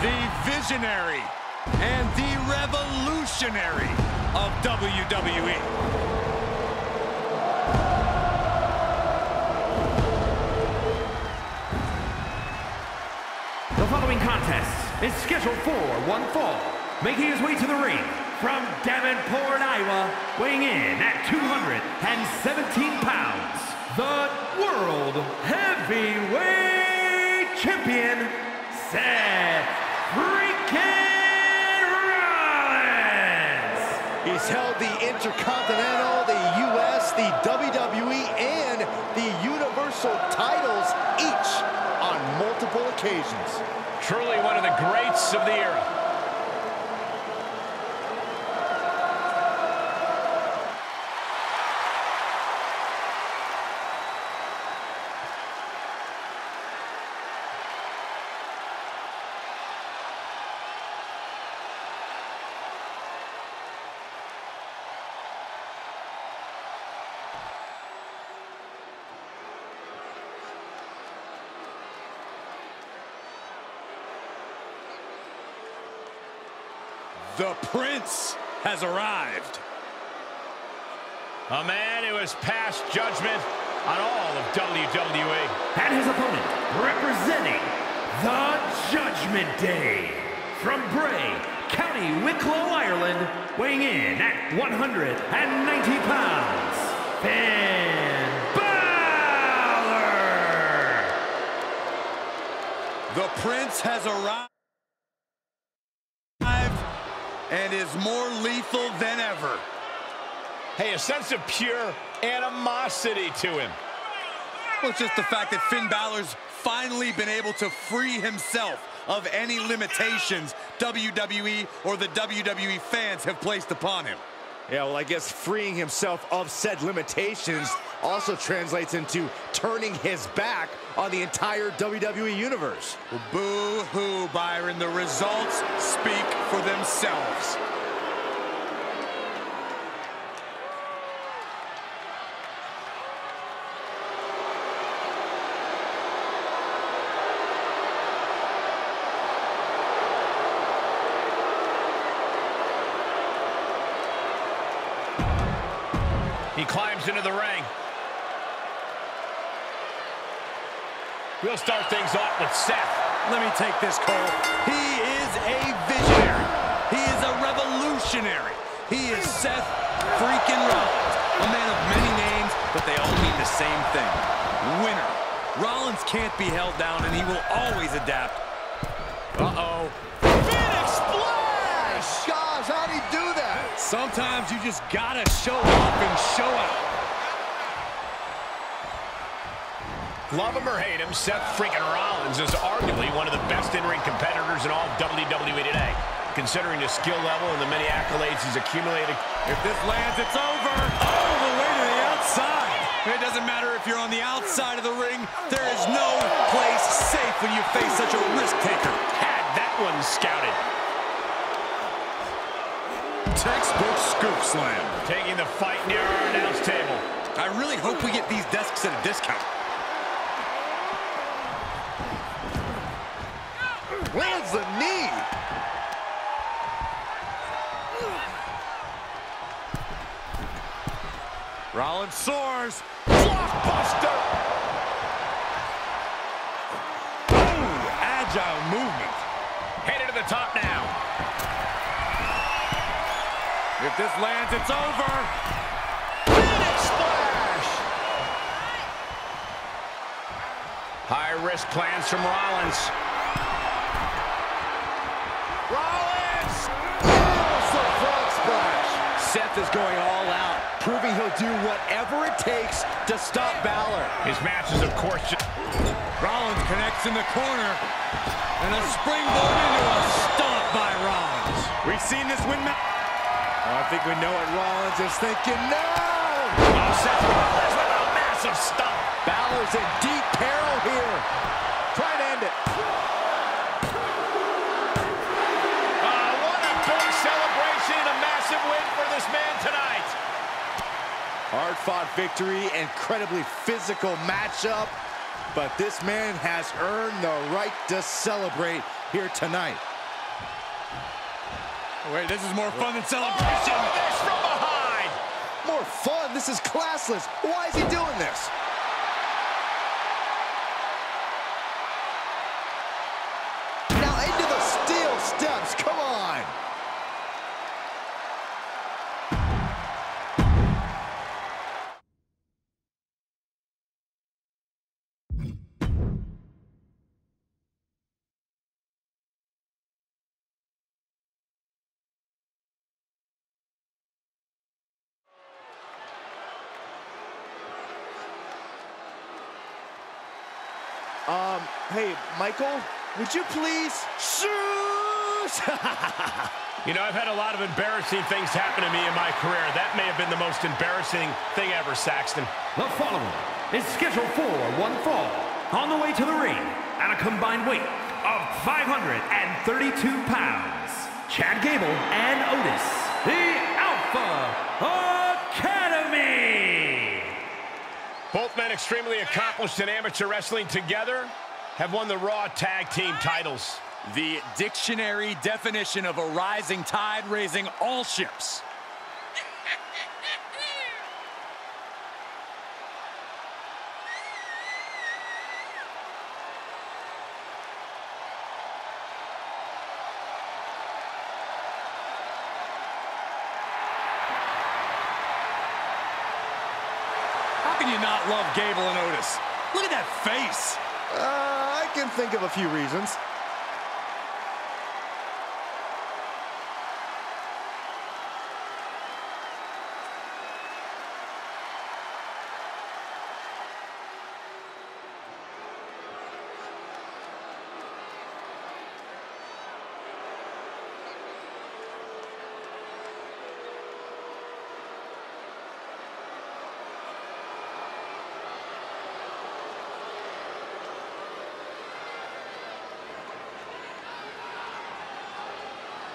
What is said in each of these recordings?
The visionary and the revolutionary of WWE. The following contest is scheduled for one fall. Making his way to the ring from Davenport, Iowa, weighing in at 217 pounds, the World Heavyweight Champion, Seth freaking Rollins. He's held the Intercontinental, the US, the WWE, and the Universal titles, each on multiple occasions. Truly one of the greats of the era. The Prince has arrived. A man who has passed judgment on all of WWE. And his opponent, representing the Judgment Day, from Bray, County Wicklow, Ireland, weighing in at 190 pounds, Finn Balor! The Prince has arrived and is more lethal than ever. Hey, a sense of pure animosity to him. Well, it's just the fact that Finn Balor's finally been able to free himself of any limitations WWE or the WWE fans have placed upon him. Yeah, well, I guess freeing himself of said limitations also translates into turning his back on the entire WWE universe. Well, boo-hoo, Byron. The results speak for themselves. He climbs into the ring. We'll start things off with Seth. Let me take this, Cole. He is a visionary. He is a revolutionary. He is Seth freaking Rollins. A man of many names, but they all mean the same thing. Winner. Rollins can't be held down, and he will always adapt. Uh-oh. Phoenix Splash! Gosh, how'd he do that? Sometimes you just gotta show up and show out. Love him or hate him, Seth freaking Rollins is arguably one of the best in-ring competitors in all of WWE today, considering his skill level and the many accolades he's accumulated. If this lands, it's over. All the way to the outside. It doesn't matter if you're on the outside of the ring. There is no place safe when you face such a risk taker. Had that one scouted. Textbook scoop slam. Taking the fight near our announce table. I really hope we get these desks at a discount. Lands the knee. Rollins soars. Blockbuster. Ooh, agile movement. Headed to the top now. If this lands, it's over. Phoenix Splash. High-risk plans from Rollins. Rollins! Oh, frog splash. Seth is going all out, proving he'll do whatever it takes to stop Balor. His matches, of course, Rollins connects in the corner. And a springboard into a stomp by Rollins. We've seen this win match. I think we know what Rollins is thinking. No! Oh, Seth Rollins with a massive stomp. Balor's in deep peril here. Try to end it. What a big celebration, a massive win for this man tonight. Hard-fought victory, incredibly physical matchup, but this man has earned the right to celebrate here tonight. Wait, this is more fun than celebration. Oh, this from behind. More fun? This is classless. Why is he doing this? Now into the steel steps. Come on. Hey, Michael, would you please shoot? You know, I've had a lot of embarrassing things happen to me in my career. That may have been the most embarrassing thing ever, Saxton. The following is scheduled for one fall. On the way to the ring at a combined weight of 532 pounds, Chad Gable and Otis, the Alpha Academy. Both men extremely accomplished in amateur wrestling together have won the Raw Tag Team titles. The dictionary definition of a rising tide raising all ships. How can you not love Gable and Otis? Look at that face. I can think of a few reasons.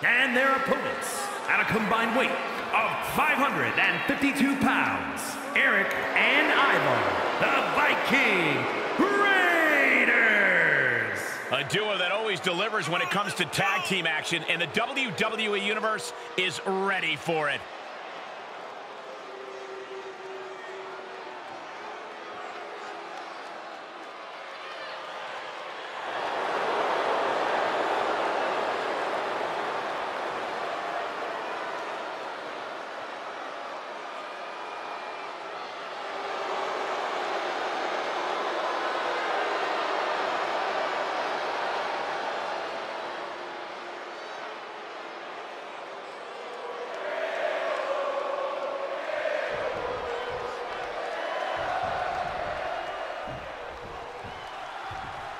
And their opponents at a combined weight of 552 pounds, Eric and Ivar, the Viking Raiders. A duo that always delivers when it comes to tag team action, and the WWE Universe is ready for it.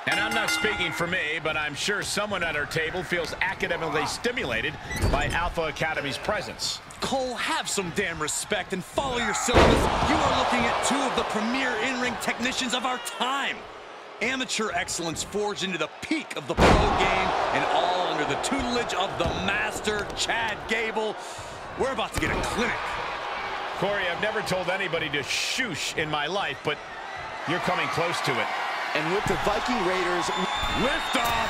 And I'm not speaking for me, but I'm sure someone at our table feels academically stimulated by Alpha Academy's presence. Cole, have some damn respect and follow your syllabus. You are looking at two of the premier in-ring technicians of our time. Amateur excellence forged into the peak of the pro game, and all under the tutelage of the master, Chad Gable. We're about to get a clinic. Corey, I've never told anybody to shoosh in my life, but you're coming close to it. And with the Viking Raiders, Liftoff!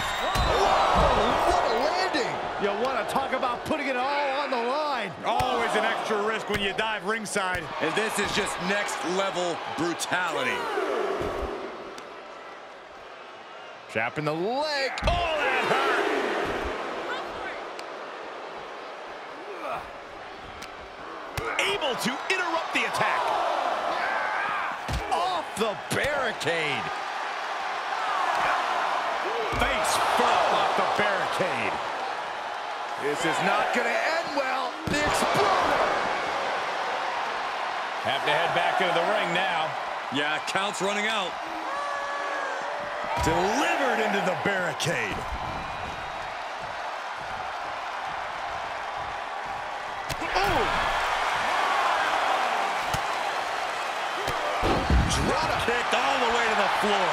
whoa, what a landing! You want to talk about putting it all on the line. Always an extra risk when you dive ringside. And this is just next level brutality. Trapping the leg. Oh, that hurt! Able to interrupt the attack. Off the barricade. Face first off the barricade. This is not going to end well. The Exploder. Have to head back into the ring now. Yeah, count's running out. Delivered into the barricade. Oh! Drop kicked all the way to the floor.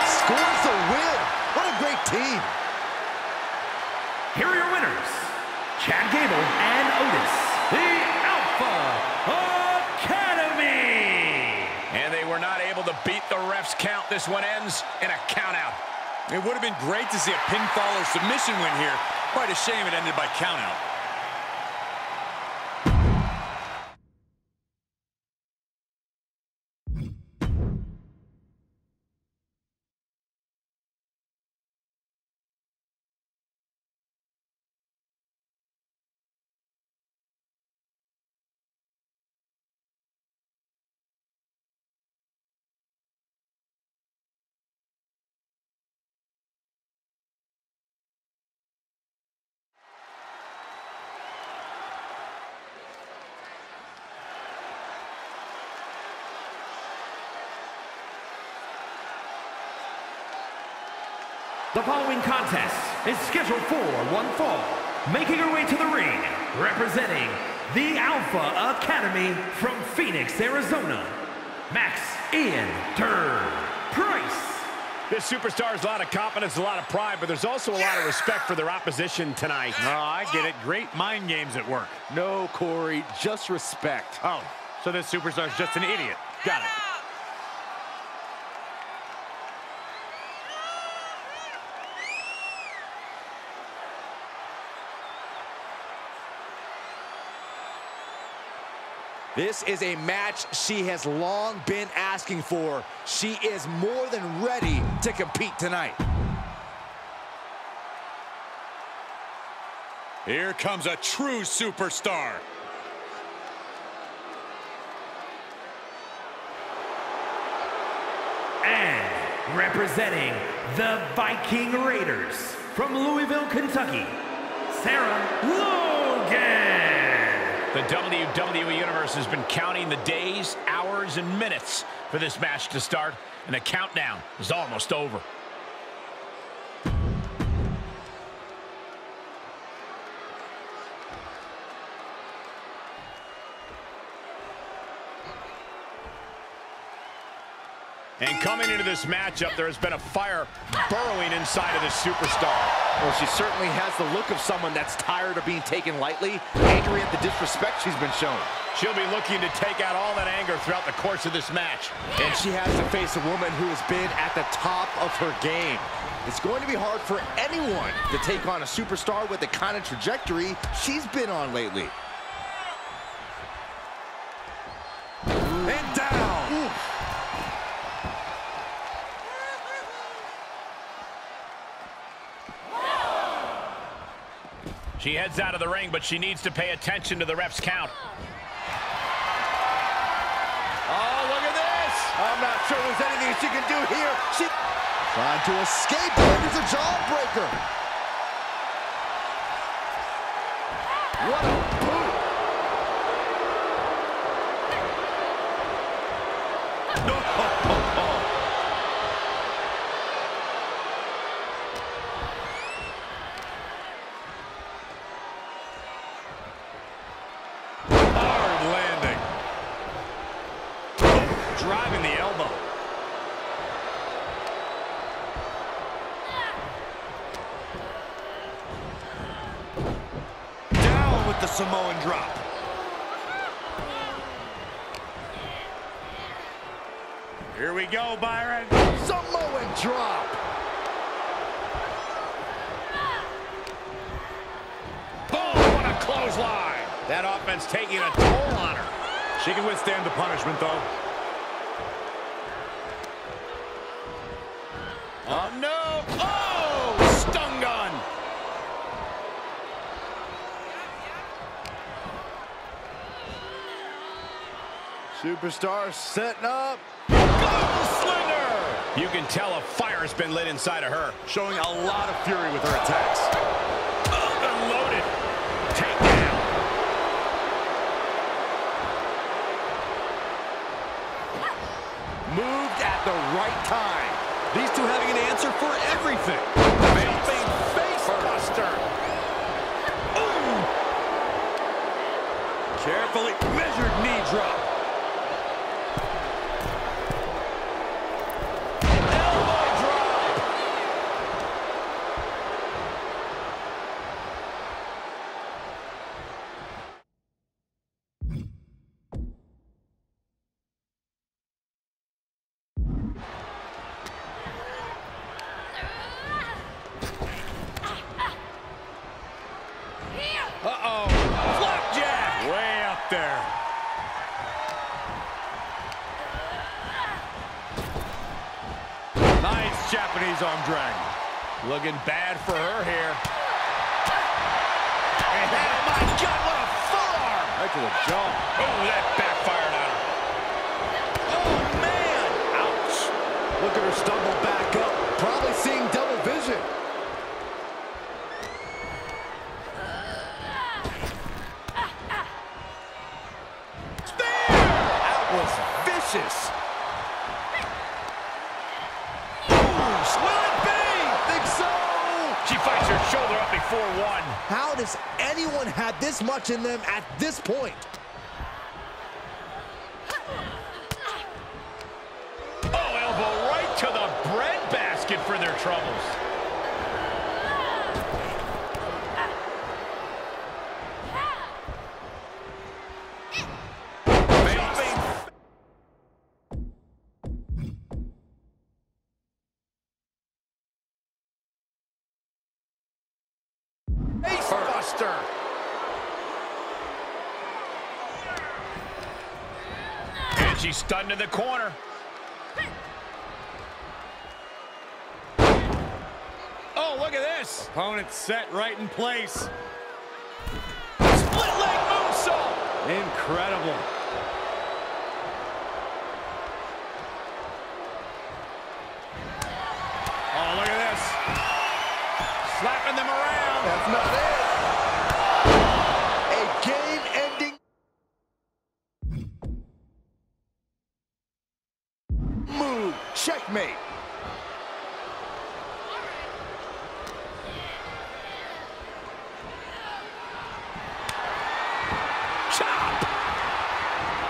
Scores the win. What a great team. Here are your winners, Chad Gable and Otis, the Alpha Academy. And they were not able to beat the ref's count. This one ends in a countout. It would have been great to see a pinfall or submission win here, Quite a shame it ended by countout. The following contest is scheduled for one fall. Making her way to the ring, representing the Alpha Academy from Phoenix, Arizona, Max Ian Turn Price. This superstar has a lot of confidence, a lot of pride, but there's also a lot of respect for their opposition tonight. Oh, I get it. Great mind games at work. No, Corey, just respect. Oh, so this superstar's just an idiot. Got it. This is a match she has long been asking for. She is more than ready to compete tonight. Here comes a true superstar. And representing the Viking Raiders from Louisville, Kentucky, Sarah Logan. The WWE Universe has been counting the days, hours, and minutes for this match to start, and the countdown is almost over. And coming into this matchup, there has been a fire burrowing inside of this superstar. Well, she certainly has the look of someone that's tired of being taken lightly, angry at the disrespect she's been shown. She'll be looking to take out all that anger throughout the course of this match. And she has to face a woman who has been at the top of her game. It's going to be hard for anyone to take on a superstar with the kind of trajectory she's been on lately. And down. Ooh. She heads out of the ring, but she needs to pay attention to the ref's count. Oh, look at this! I'm not sure there's anything she can do here. She trying to escape. There's a jawbreaker. What a boot! Driving the elbow. Down with the Samoan drop. Here we go, Byron. Samoan drop. Boom, what a clothesline. That offense taking a toll on her. She can withstand the punishment, though. Oh, no. Oh, stun gun. Superstar setting up. Gunslinger. You can tell a fire's been lit inside of her. Showing a lot of fury with her attacks. Unloaded. Takedown. Moved at the right time. These two having an answer for everything. Jumping face buster. Carefully measured knee drop. Elbow drop. Uh-oh. Flapjack. Way up there. Nice Japanese arm drag. Looking bad for her here. And oh my God, what a forearm! Right to the jaw. Oh, that backfired on her. Oh, man! Ouch. Look at her stumble back up. Probably seeing double vision. There! That was vicious. Will it be? Think so? She fights her shoulder up before one. How does anyone have this much in them at this point? Oh, elbow right to the breadbasket for their troubles. Facebuster. And she's stunned in the corner. Oh, look at this. Opponent set right in place. Split leg moonsault. Incredible. Oh, look at this. Slapping them around. That's not it. A game-ending move. Checkmate. Chop.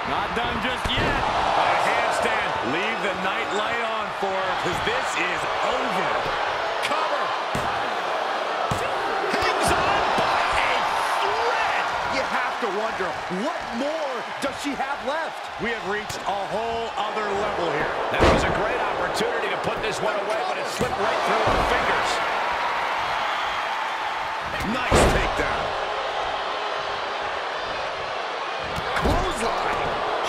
Not done just yet. A handstand. Leave the night light on for her, because this is over. Cover. Hangs on by a thread. You have to wonder, what more does she have left? We have reached a whole other level here. That was a great opportunity to put this one away, but it slipped right through her fingers. Nice takedown. Clothesline.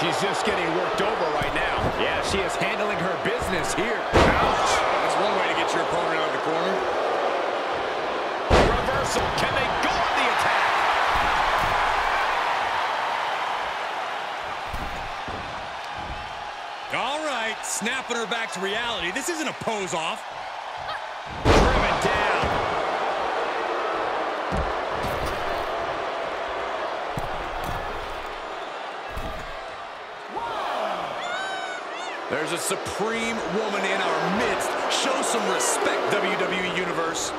She's just getting worked over right now. Yeah, she is handling her business here. Ouch. That's one way to get your opponent out of the corner. Reversal. Can they go on the attack? All right, snapping her back to reality. This isn't a pose-off. Driven down. There's a supreme woman in our midst. Show some respect, WWE Universe.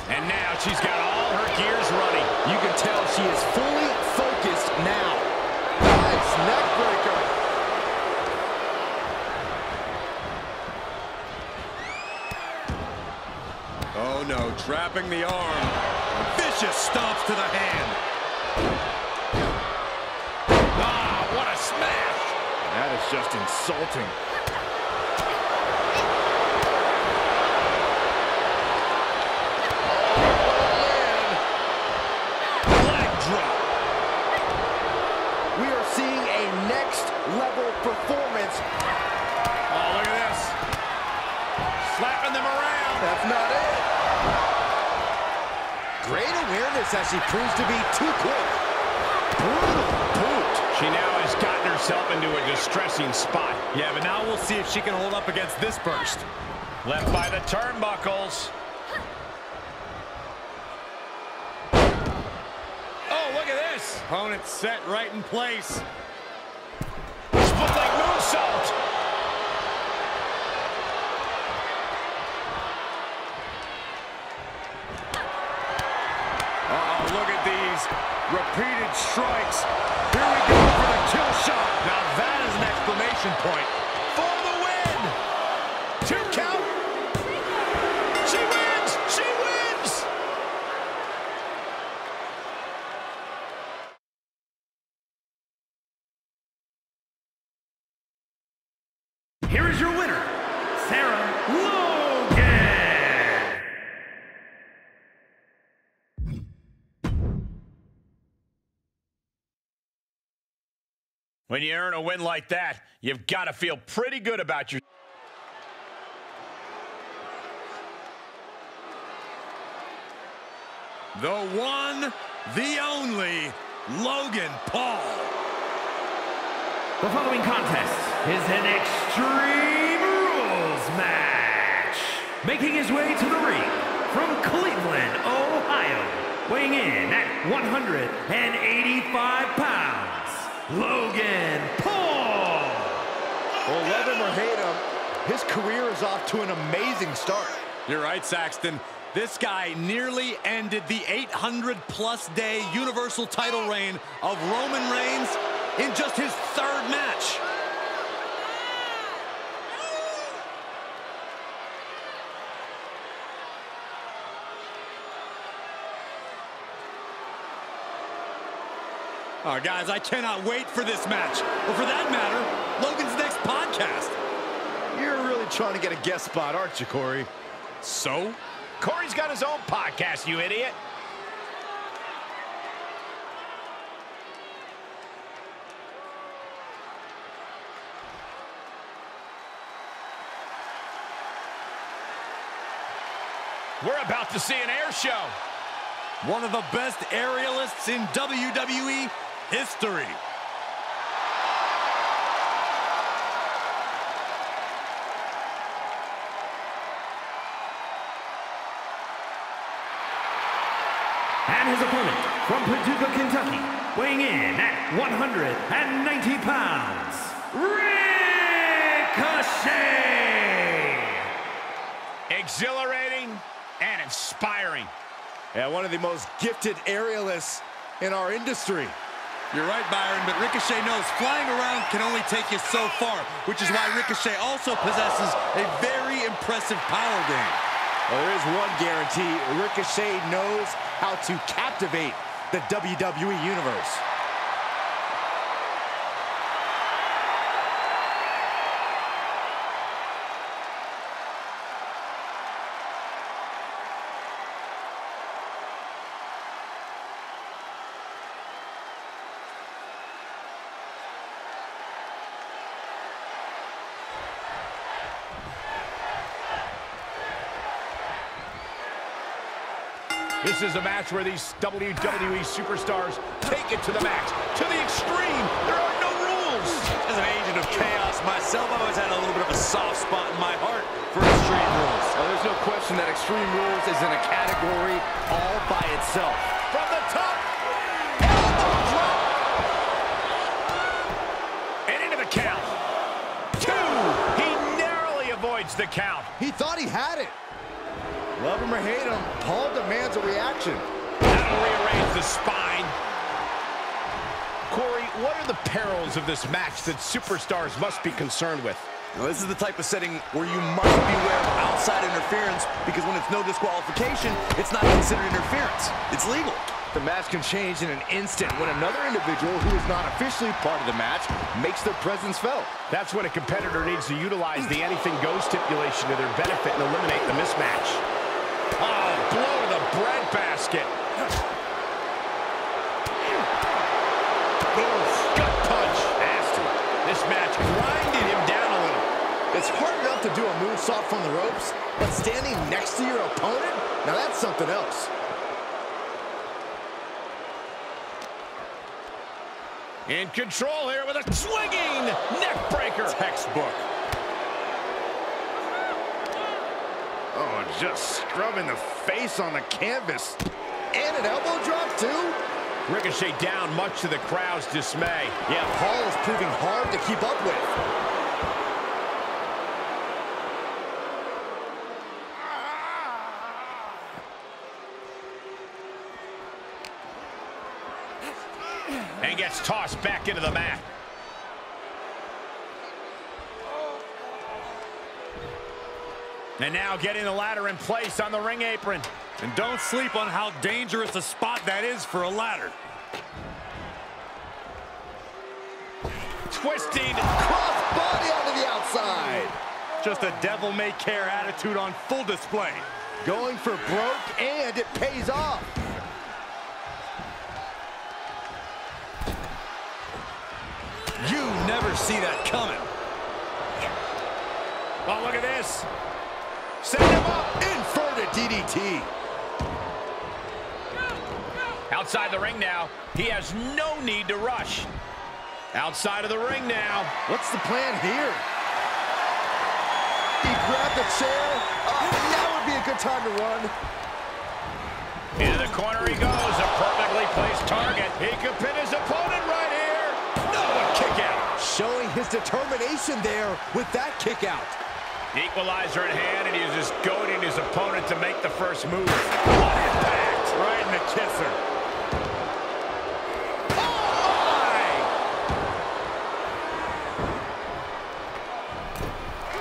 And now she's got all her gears running. You can tell she is fully focused now. Nice neck breaker. Oh no, trapping the arm. Vicious stomps to the hand. Ah, what a smash. That is just insulting. Leg drop. We are seeing a next level performance. Oh, look at this. Slapping them around. That's not it. Great awareness as she proves to be too quick. Brutal boot. She now has gotten herself into a distressing spot. Yeah, but now we'll see if she can hold up against this burst. Left by the turnbuckles. Oh, look at this. Opponent set right in place. Split leg moonsault. Uh-oh, look at these repeated strikes. Here we go for the kill shot. Now that is an exclamation point. For the win. 2 count. She wins. She wins. Here is your winner, Sarah When you earn a win like that, you've got to feel pretty good about your... The one, the only, Logan Paul. The following contest is an Extreme Rules match. Making his way to the ring from Cleveland, Ohio, weighing in at 185 pounds, Logan Paul. Well, love him or hate him, his career is off to an amazing start. You're right, Saxton. This guy nearly ended the 800-plus day Universal title reign of Roman Reigns in just his third match. Oh, guys, I cannot wait for this match. Or for that matter, Logan's next podcast. You're really trying to get a guest spot, aren't you, Corey? So? Corey's got his own podcast, you idiot. We're about to see an air show. One of the best aerialists in WWE history. And his opponent from Paducah, Kentucky, weighing in at 190 pounds, Ricochet! Exhilarating and inspiring. Yeah, one of the most gifted aerialists in our industry. You're right, Byron, but Ricochet knows flying around can only take you so far, which is why Ricochet also possesses a very impressive power game. Well, there is one guarantee. Ricochet knows how to captivate the WWE Universe. This is a match where these WWE superstars take it to the max, to the extreme. There are no rules. As an agent of chaos myself, I've always had a little bit of a soft spot in my heart for Extreme Rules. Well, there's no question that Extreme Rules is in a category all by itself. From the top, elbow drop. And into the count. 2. He narrowly avoids the count. He thought he had it. Love him or hate him, Paul demands a reaction. That'll rearrange the spine. Corey, what are the perils of this match that superstars must be concerned with? Now, this is the type of setting where you must beware of outside interference, because when it's no disqualification, it's not considered interference. It's legal. The match can change in an instant when another individual who is not officially part of the match makes their presence felt. That's when a competitor needs to utilize the anything goes stipulation to their benefit and eliminate the mismatch. Oh, blow to the breadbasket. Gut punch. Nasty. This match grinded him down a little. It's hard enough to do a moonsault from the ropes, but standing next to your opponent, now that's something else. In control here with a swinging neck breaker. Textbook. Oh, just scrubbing the face on the canvas. And an elbow drop, too? Ricochet down, much to the crowd's dismay. Yeah, Paul is proving hard to keep up with. And gets tossed back into the mat. And now getting the ladder in place on the ring apron. And don't sleep on how dangerous a spot that is for a ladder. Twisting. Cross body onto the outside. Just a devil-may-care attitude on full display. Going for broke, and it pays off. You never see that coming. Oh, look at this. Set him up. Inverted DDT. Outside the ring now. He has no need to rush. Outside of the ring now. What's the plan here? He grabbed the chair. Now would be a good time to run. Into the corner he goes. A perfectly placed target. He could pin his opponent right here. No, a kick out. Showing his determination there with that kick out. Equalizer in hand, and he's just goading his opponent to make the first move. What impact! Right in the kisser.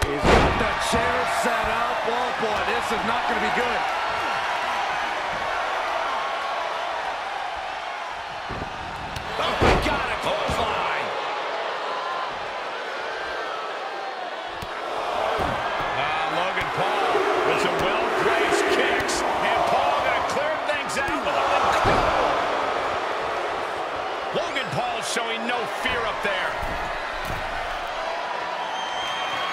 He's got the chair set up. Oh, boy, this is not going to be good. Oh, my God, a clothesline. Logan Paul with some well-placed kicks. And Paul going to clear things out with a incredible. Logan Paul showing no fear up there.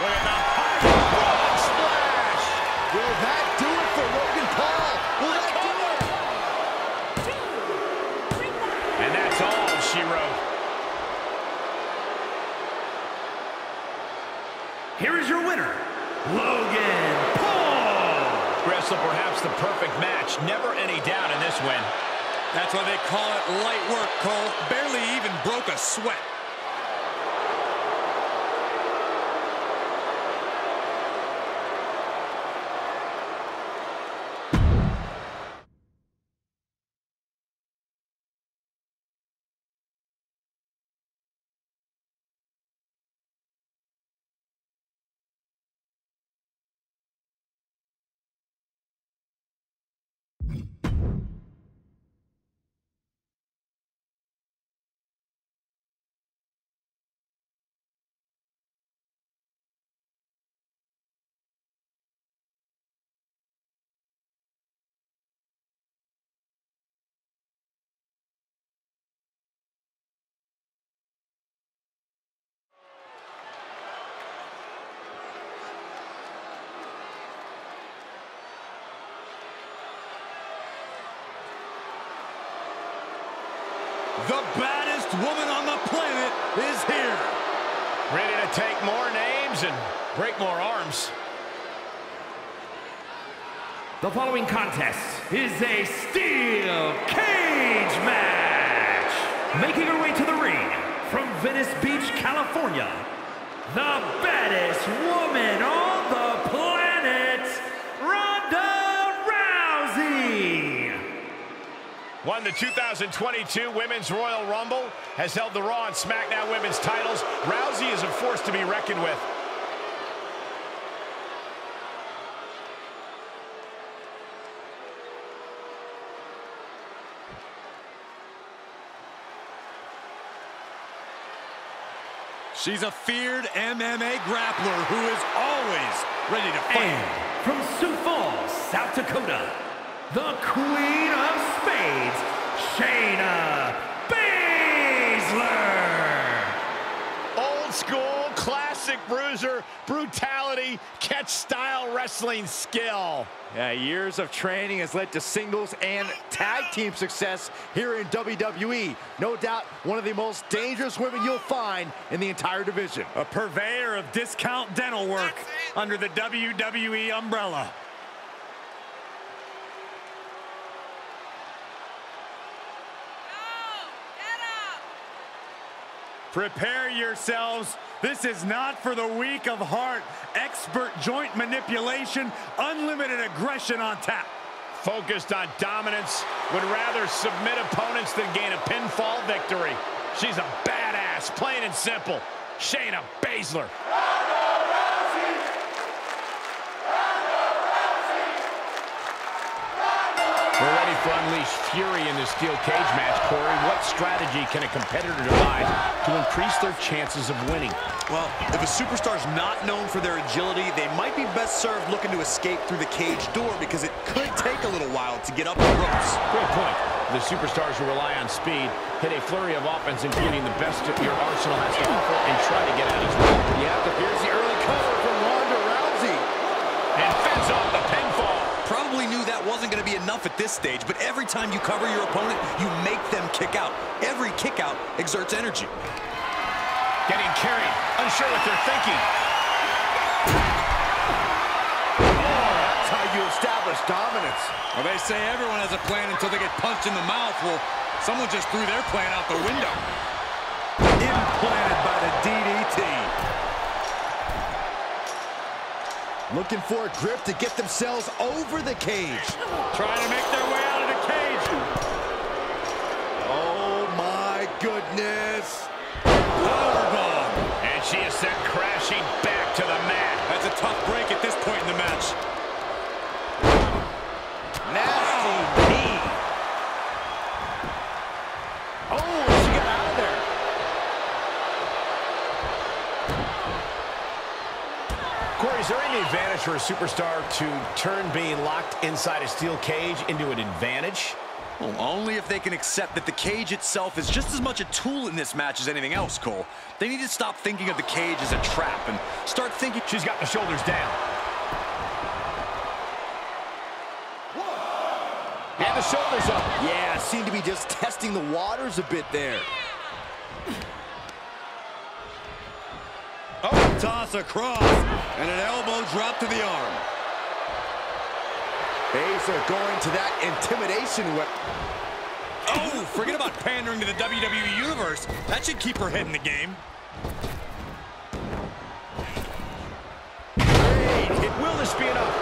Look at the high frog splash. Will that do it for Logan Paul? Will that do it? And that's all she wrote. Here is your winner, Logan Paul. Wrestle perhaps the perfect match. Never any doubt in this win. That's why they call it light work, Cole. Barely even broke a sweat. The baddest woman on the planet is here. Ready to take more names and break more arms. The following contest is a steel cage match. Making her way to the ring from Venice Beach, California, the baddest woman on the planet, Ronda Rousey. Won the 2022 Women's Royal Rumble, has held the Raw and SmackDown Women's titles. Rousey is a force to be reckoned with. She's a feared MMA grappler who is always ready to fight. And from Sioux Falls, South Dakota, the Queen of Spades, Shayna Baszler. Old school, classic bruiser, brutality, catch-style wrestling skill. Yeah, years of training has led to singles and tag team success here in WWE. No doubt one of the most dangerous women you'll find in the entire division. A purveyor of discount dental work under the WWE umbrella. Prepare yourselves. This is not for the weak of heart. Expert joint manipulation, unlimited aggression on tap. Focused on dominance, would rather submit opponents than gain a pinfall victory. She's a badass, plain and simple. Shayna Baszler. We're ready for unleashed fury in this steel cage match, Corey. What strategy can a competitor devise to increase their chances of winning? Well, if a superstar's not known for their agility, they might be best served looking to escape through the cage door because it could take a little while to get up the ropes. Great point. The superstars who rely on speed hit a flurry of offense, including the best your arsenal has to offer, and try to get out as well. Yeah, but here's the early cover from Ronda Rousey. And fends off the pinfall. Probably knew that wasn't going to be enough at this stage, but every time you cover your opponent, you make them kick out. Every kick out exerts energy. Getting carried, unsure what they're thinking. That's how you establish dominance. Well, they say everyone has a plan until they get punched in the mouth. Well, someone just threw their plan out the window. Implanted by the DDT. Looking for a grip to get themselves over the cage. Trying to make their way out of the cage. Oh, my goodness. Powerbomb. And she is sent crashing back to the mat. That's a tough break at this point in the match. Nasty knee. Oh, she got out of there. Corey, is there any advantage for a superstar to turn being locked inside a steel cage into an advantage? Well, only if they can accept that the cage itself is just as much a tool in this match as anything else, Cole. They need to stop thinking of the cage as a trap and start thinking... She's got the shoulders down. And the shoulders up. Yeah, seemed to be just testing the waters a bit there. Oh, toss across, and an elbow drop to the arm. Baszler going to that intimidation weapon. Oh, forget about pandering to the WWE Universe. That should keep her head in the game. Great. Will this be enough?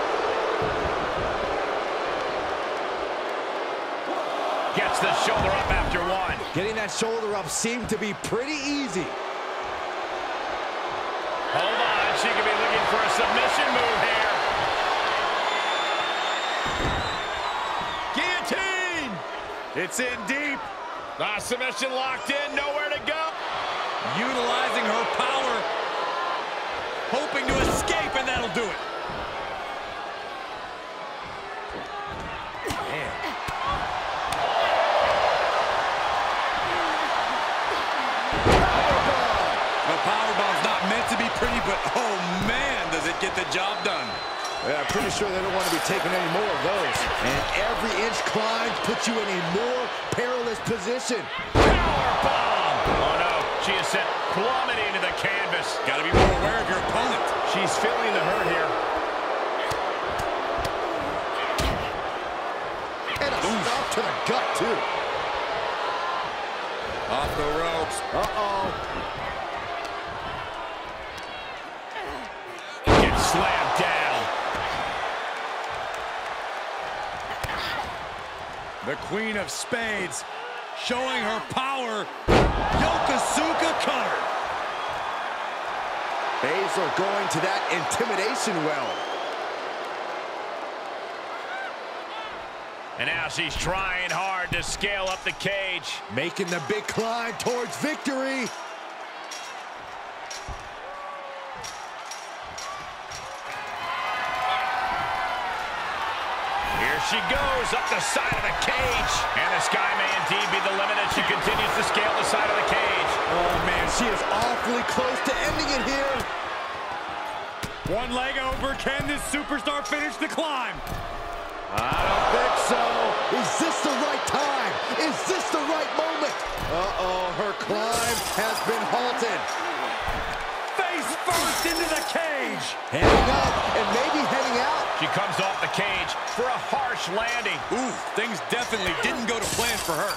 Gets the shoulder up after one. Getting that shoulder up seemed to be pretty easy. Hold on, she could be looking for a submission move here. Guillotine! It's in deep. Submission locked in, nowhere to go. Utilizing her power. Hoping to escape, and that'll do it. Powerbomb's not meant to be pretty, but oh man, does it get the job done. Yeah, I'm pretty sure they don't want to be taking any more of those. And every inch climbed puts you in a more perilous position. Powerbomb! Oh no, she is sent plummeting to the canvas. Gotta be more aware of your opponent. She's feeling the hurt here. And a stop to the gut, too. Off the ropes. Uh-oh. Slammed down. The Queen of Spades showing her power. Yokosuka cutter. Baszler going to that intimidation well. And now she's trying hard to scale up the cage. Making the big climb towards victory. She goes up the side of the cage. And the sky may indeed be the limit as she continues to scale the side of the cage. Oh, man, she is awfully close to ending it here. One leg over. Can this superstar finish the climb? I don't think so. Is this the right time? Is this the right moment? Uh-oh, her climb has been halted. Face first into the cage. Heading up and maybe heading out. She comes off the cage for a harsh landing. Ooh, things definitely didn't go to plan for her.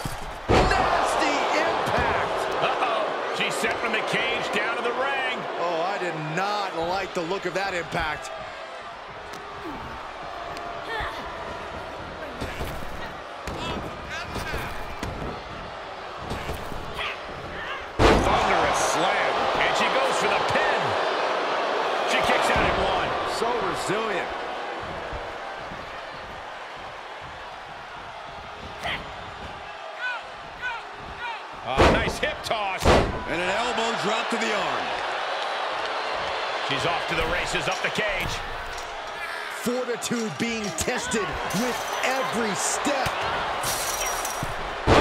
Nasty impact. Uh-oh. She's sent from the cage down to the ring. Oh, I did not like the look of that impact. Thunderous slam. And she goes for the pin. She kicks out at one. So resilient. toss. And an elbow drop to the arm. She's off to the races, up the cage. Fortitude being tested with every step. Oh,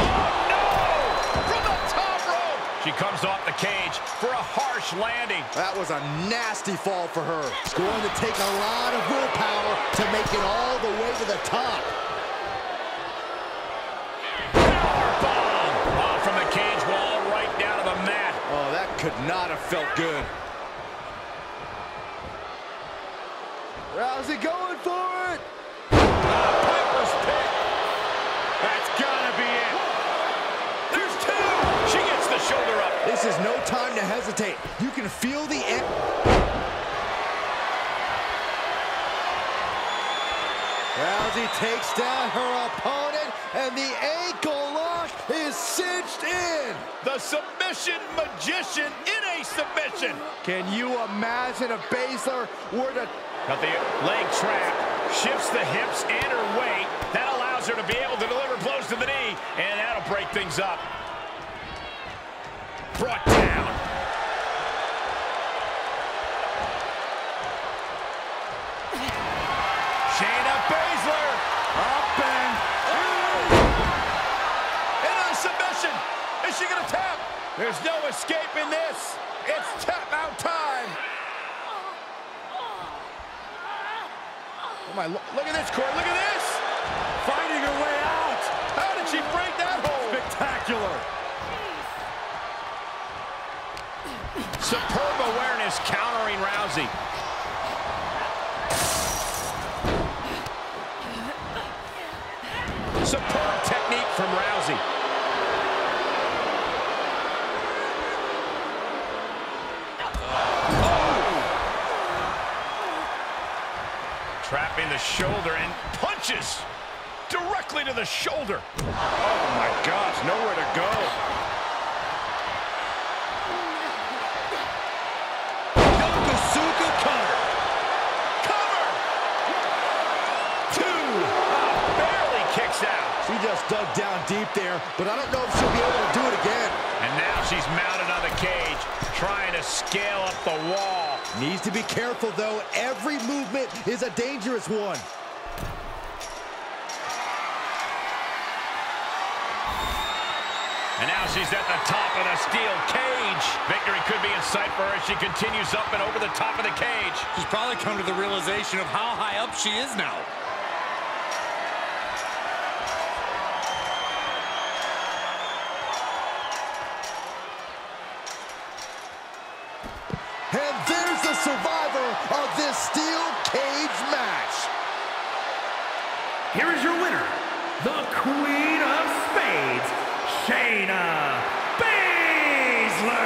no! From the top rope! She comes off the cage for a harsh landing. That was a nasty fall for her. It's going to take a lot of willpower to make it all the way to the top. Powerbomb! Off from the cage wall right down to the mat. Oh, that could not have felt good. Rousey going for it. Piper's pick. That's gotta be it. There's two. She gets the shoulder up. This is no time to hesitate. You can feel the end. Rousey takes down her opponent, and the ankle lock is cinched in. The submission magician in a submission. Can you imagine if Baszler were to... Got the leg trap, shifts the hips and her weight. That allows her to be able to deliver blows to the knee, and that'll break things up. Brought down. Shayna Baszler. Up and... Into the submission. Is she gonna tap? There's no escaping this. It's tap out time. Oh my, look at this, Corey, look at this! Finding her way out. How did she break that hole? Spectacular. Superb awareness countering Rousey. Superb technique from Rousey. Trapping the shoulder and punches directly to the shoulder. Oh my gosh, nowhere to go. Yokosuka cutter. Cover! Two. Oh, barely kicks out. She just dug down deep there, but I don't know if she'll be able to do it again. And now she's mounted on the cage, trying to scale up the wall. Needs to be careful, though. Every movement is a dangerous one. And now she's at the top of the steel cage. Victory could be in sight for her as she continues up and over the top of the cage. She's probably come to the realization of how high up she is now. And there's the survivor of this steel cage match. Here is your winner, the Queen of Spades, Shayna Baszler.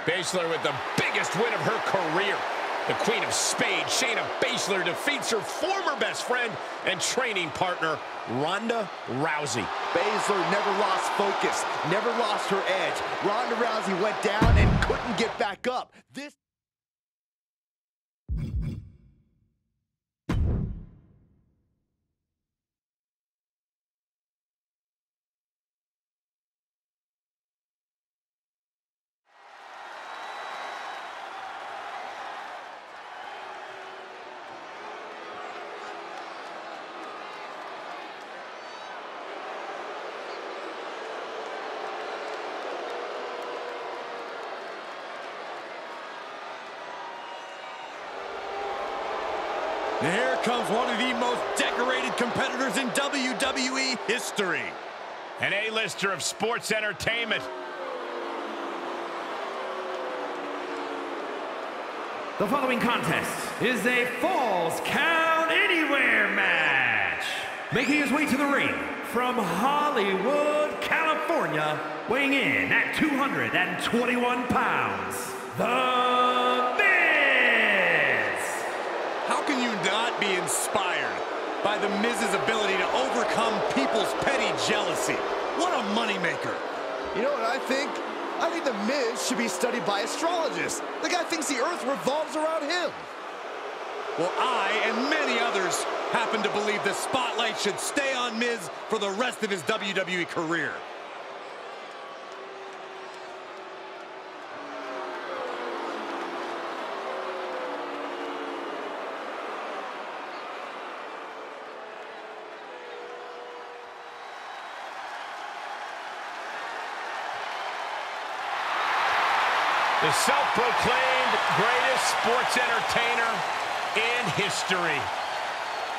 Baszler with the biggest win of her career. The Queen of Spades, Shayna Baszler, defeats her former best friend and training partner, Ronda Rousey. Baszler never lost focus, never lost her edge. Ronda Rousey went down and couldn't get back up. This... And here comes one of the most decorated competitors in WWE history. An A-lister of sports entertainment. The following contest is a Falls Count Anywhere match. Making his way to the ring from Hollywood, California, weighing in at 221 pounds, The Miz. How can you not be inspired by The Miz's ability to overcome people's petty jealousy? What a moneymaker. You know what I think? I think The Miz should be studied by astrologists. The guy thinks the earth revolves around him. Well, I and many others happen to believe the spotlight should stay on Miz for the rest of his WWE career. The self-proclaimed greatest sports entertainer in history.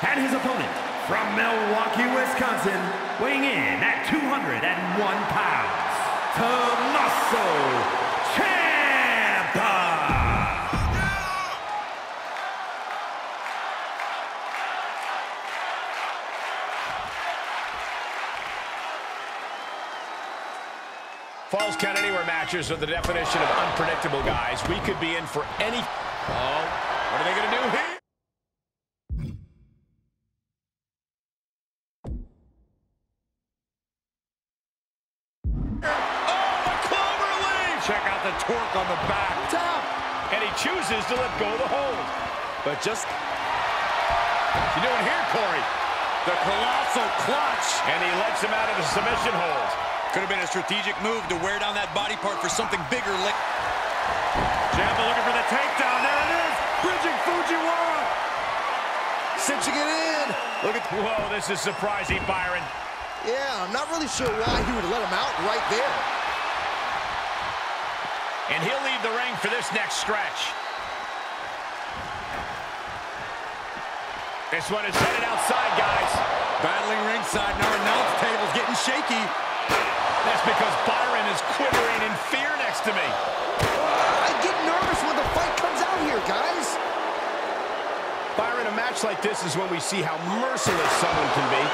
And his opponent, from Milwaukee, Wisconsin, weighing in at 201 pounds, Tommaso Ciampa. Falls Count Anywhere matches are the definition of unpredictable, guys. We could be in for any... Oh, what are they going to do here? Check out the torque on the back. Top. And he chooses to let go of the hold. But just... What's he doing here, Corey? The colossal clutch. And he lets him out of the submission hold. Could have been a strategic move to wear down that body part for something bigger. Ciampa looking for the takedown. There it is. Bridging Fujiwara. cinching it in. Look at... Whoa, this is surprising, Byron. Yeah, I'm not really sure why he would let him out right there. And he'll leave the ring for this next stretch. This one is headed outside, guys. Battling ringside, and our announce table's getting shaky. That's because Byron is quivering in fear next to me. I get nervous when the fight comes out here, guys. Byron, a match like this is when we see how merciless someone can be.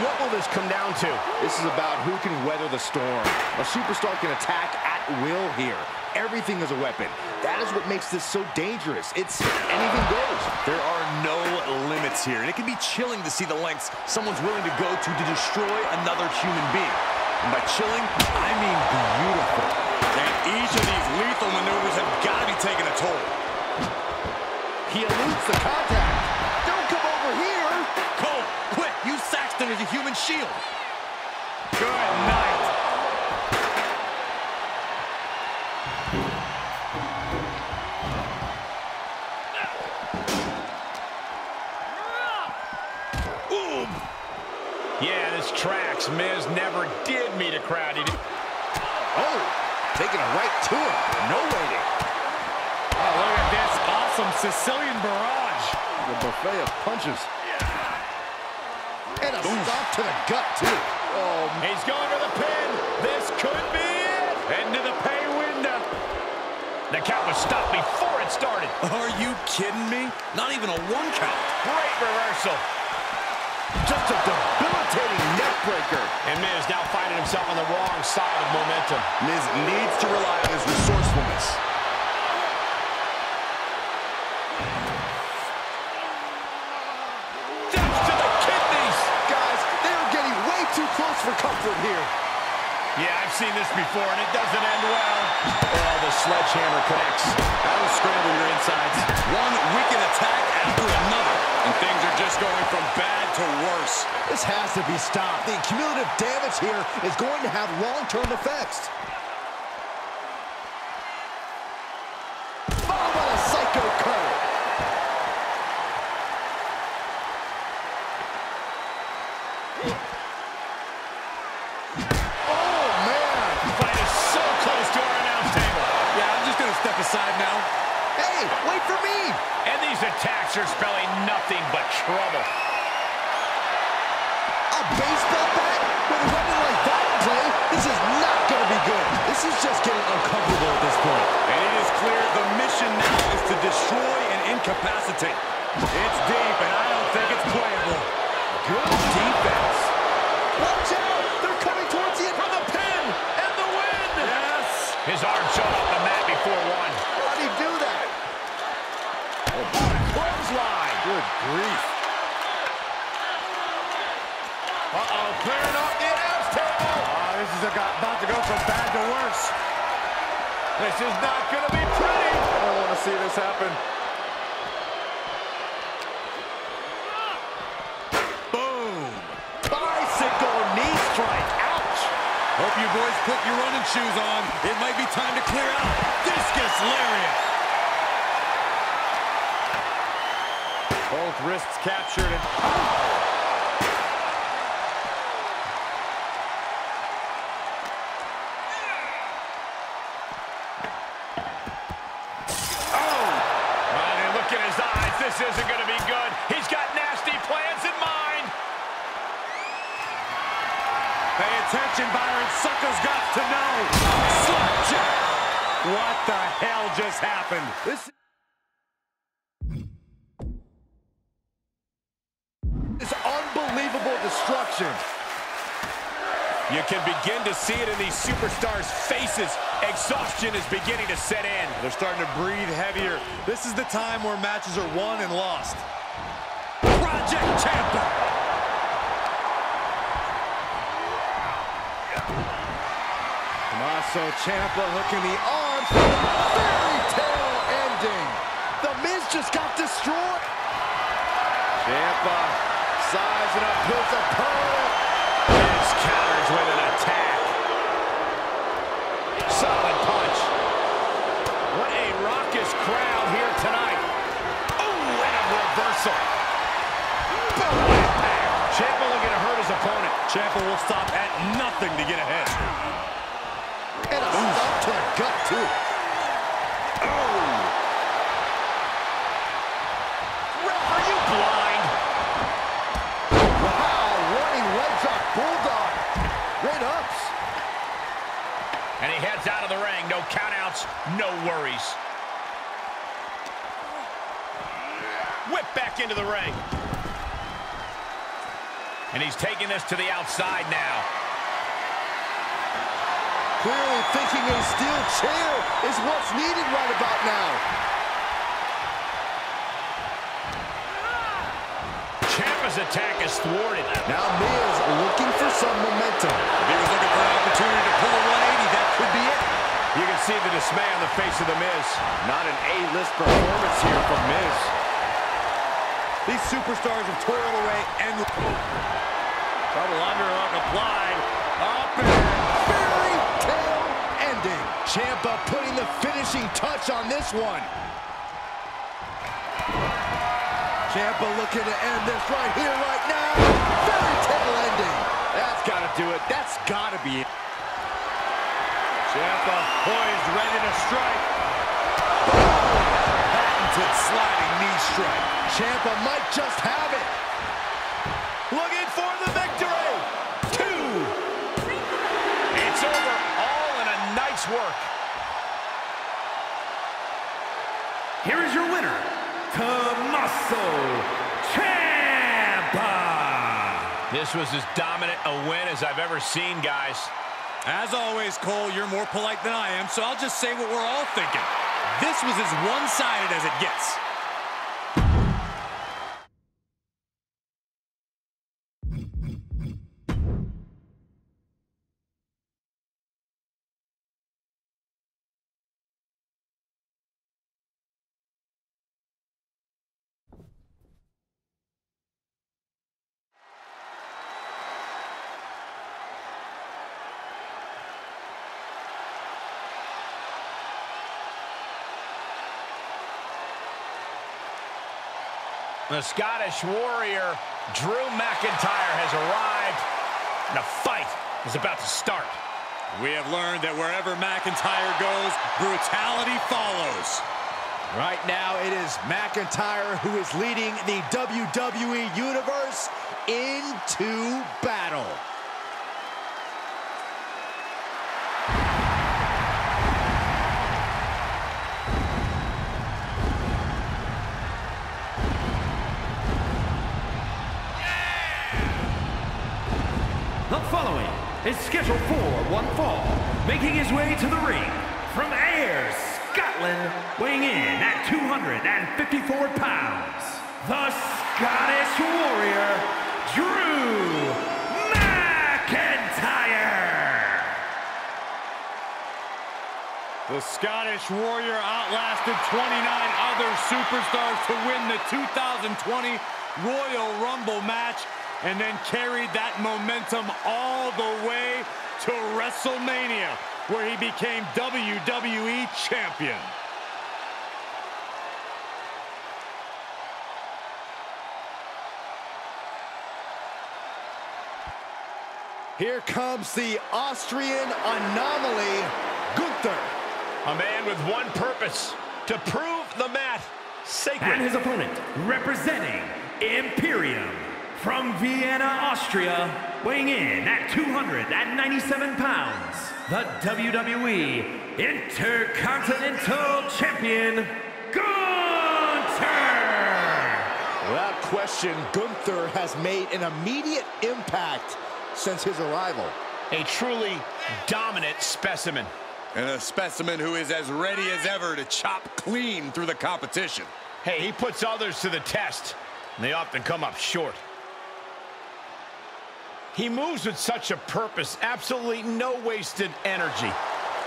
What will this come down to? This is about who can weather the storm. A superstar can attack at will here. Everything is a weapon. That is what makes this so dangerous. It's anything goes. There are no limits here, and it can be chilling to see the lengths someone's willing to go to destroy another human being. And by chilling, I mean beautiful. And each of these lethal maneuvers have got to be taking a toll. He eludes the contact. Don't come over here. Cole, quick, use Saxton as a human shield. Good night. Yeah, this tracks. Miz never did meet a crowd. Oh, taking it right to him. No waiting. Oh, look at this awesome Sicilian barrage. The buffet of punches. And a stop to the gut, too. Oh, He's going to the pin. This could be it. Into the pay window. The count was stopped before it started. Are you kidding me? Not even a one count. Great reversal. just a debilitating neck breaker. And Miz now finding himself on the wrong side of momentum. Miz needs to rely on his resourcefulness. Thanks to the kidneys. Guys, they are getting way too close for comfort here. Yeah, I've seen this before, and it doesn't end well. Oh, the sledgehammer connects. That'll scramble your insides. One wicked attack after another, and things are just going from bad to worse. This has to be stopped. The cumulative damage here is going to have long-term effects. Oh, what a psycho cutter. Aside now. Hey, wait for me! And these attacks are spelling nothing but trouble. A baseball bat with a weapon like that in play? This is not going to be good. This is just getting uncomfortable at this point. And it is clear the mission now is to destroy and incapacitate. It's deep, and I don't think it's playable. Good defense. Watch out! They're coming towards you for the pin and the win! Yes! His arm showed off the mat before one. How did he do that? Oh, what a clothesline. Good grief. Uh-oh, clearing off the announce table. This is about to go from bad to worse. This is not going to be pretty. I don't want to see this happen. Boom. Bicycle knee strike. Ouch. Hope you boys put your running shoes on. It might be time to clear out. Discus lariat. Both wrists captured and... watching, Byron. Sucker's got to know. Slapjack. What the hell just happened? This is unbelievable destruction. You can begin to see it in these superstars' faces. Exhaustion is beginning to set in. They're starting to breathe heavier. This is the time where matches are won and lost. Project Ciampa. Tommaso Ciampa hooking the arms for the fairy tale ending. The Miz just got destroyed. Ciampa sizing up his opponent. Miz counters with an attack. Solid punch. What a raucous crowd here tonight. Oh, and a reversal. Boom, impact. Ciampa looking to hurt his opponent. Ciampa will stop at nothing to get ahead. And a stop to the gut, too. Oh! Ref, are you blind? Wow, running leg drop, bulldog. Great ups. And he heads out of the ring. No countouts, no worries. Whip back into the ring. And he's taking this to the outside now. Clearly thinking a steel chair is what's needed right about now. Ciampa's attack is thwarted. Now Miz looking for some momentum. If he was looking for an opportunity to pull a 180, that could be it. You can see the dismay on the face of the Miz. Not an A-list performance here from Miz. These superstars have toiled away and trouble underhook applied. Up and Fairy tale ending. Ciampa putting the finishing touch on this one. Ciampa looking to end this right here, right now. Fairy tale ending. That's got to do it. That's got to be it. Ciampa poised, ready to strike. Patented sliding knee strike. Ciampa might just have it. Looking for the victory. 2. It's over. All in a nice work. Here is your winner, Tommaso Ciampa. This was as dominant a win as I've ever seen, guys. As always, Cole, you're more polite than I am, so I'll just say what we're all thinking. This was as one-sided as it gets. The Scottish Warrior, Drew McIntyre, has arrived, and the fight is about to start. We have learned that wherever McIntyre goes, brutality follows. Right now, it is McIntyre who is leading the WWE Universe into battle. The following is scheduled for one fall, making his way to the ring from Ayr, Scotland, weighing in at 254 pounds, the Scottish Warrior, Drew McIntyre. The Scottish Warrior outlasted 29 other superstars to win the 2020 Royal Rumble match, and then carried that momentum all the way to WrestleMania, where he became WWE Champion. Here comes the Austrian anomaly, Gunther. A man with one purpose, to prove the mat sacred. And his opponent, representing Imperium, from Vienna, Austria, weighing in at 297 pounds, the WWE Intercontinental Champion, Gunther! Without question, Gunther has made an immediate impact since his arrival. A truly dominant specimen. And a specimen who is as ready as ever to chop clean through the competition. Hey, he puts others to the test, and they often come up short. He moves with such a purpose, absolutely no wasted energy.